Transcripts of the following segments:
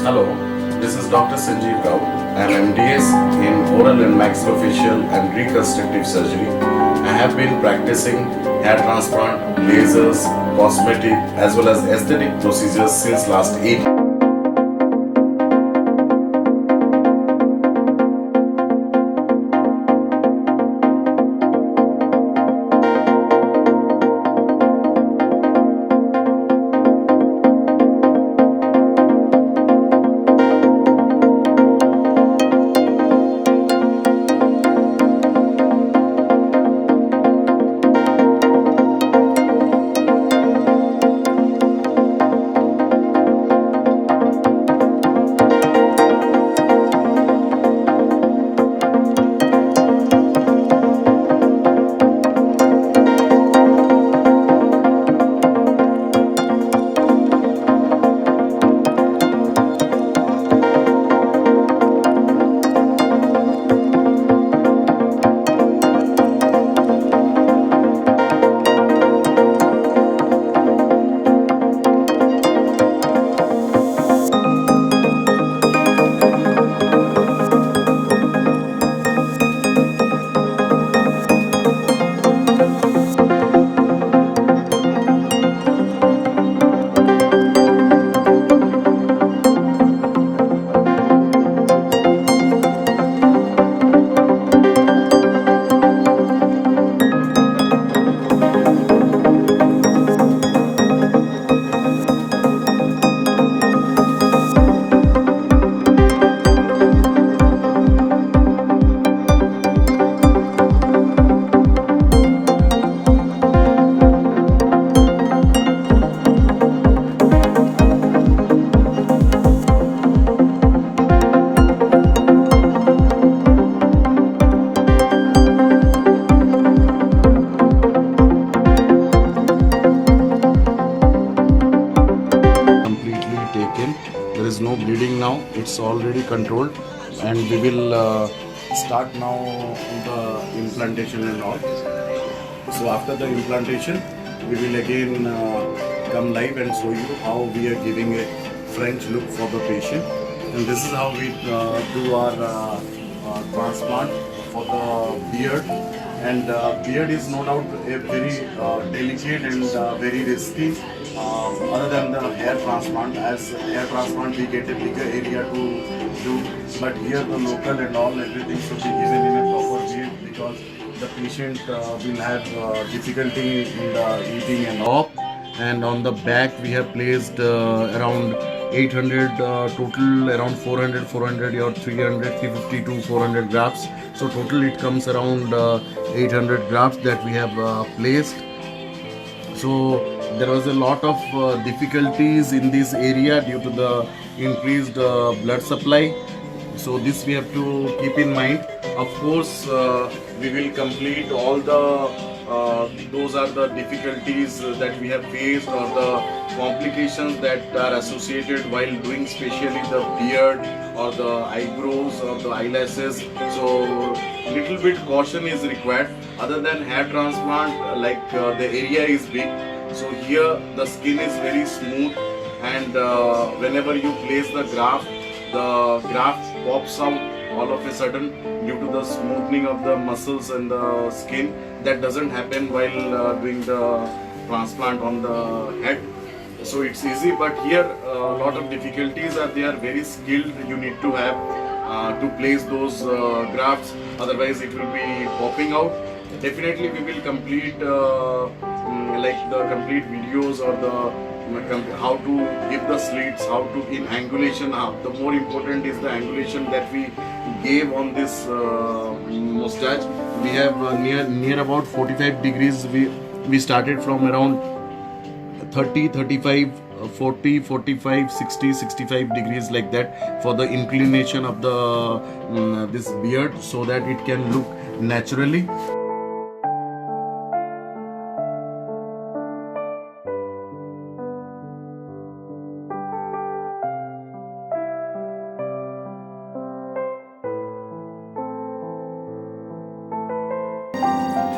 Hello, this is Dr. Sanjeev Rao. I am MDS in oral and maxillofacial and reconstructive surgery. I have been practicing hair transplant, lasers, cosmetic as well as aesthetic procedures since last 8 years. Completely taken. There is no bleeding now. It's already controlled, and we will start now the implantation and all. So after the implantation, we will again come live and show you how we are giving a French look for the patient. And this is how we do our transplant for the beard. And beard is no doubt a very delicate and very risky. Other than the hair transplant, as hair transplant we get a bigger area to do, but here the local and all everything should be given in a proper way because the patient will have difficulty in the eating and all. And on the back we have placed around 800 total, around 400 or 300, 350 to 400 grafts. So total it comes around 800 grafts that we have placed. So there was a lot of difficulties in this area due to the increased blood supply. So this we have to keep in mind. Of course, we will complete all the those are the difficulties that we have faced or the complications that are associated while doing, especially the beard or the eyebrows or the eyelashes. So little bit caution is required. Other than hair transplant, the area is big, so here the skin is very smooth, and whenever you place the graft pops out all of a sudden due to the smoothing of the muscles and the skin. That doesn't happen while doing the transplant on the head. So it's easy, but here a lot of difficulties are there. Very skilled you need to have to place those grafts, otherwise it will be popping out. Definitely we will complete the complete videos or the how to give the slits, how to in angulation. The more important is the angulation that we gave on this mustache. We have near about 45 degrees. We started from around 30, 35, 40, 45, 60, 65 degrees like that for the inclination of the this beard, so that it can look naturally.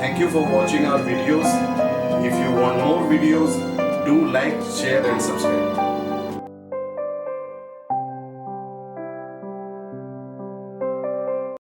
Thank you for watching our videos. If you want more videos, do like, share and subscribe.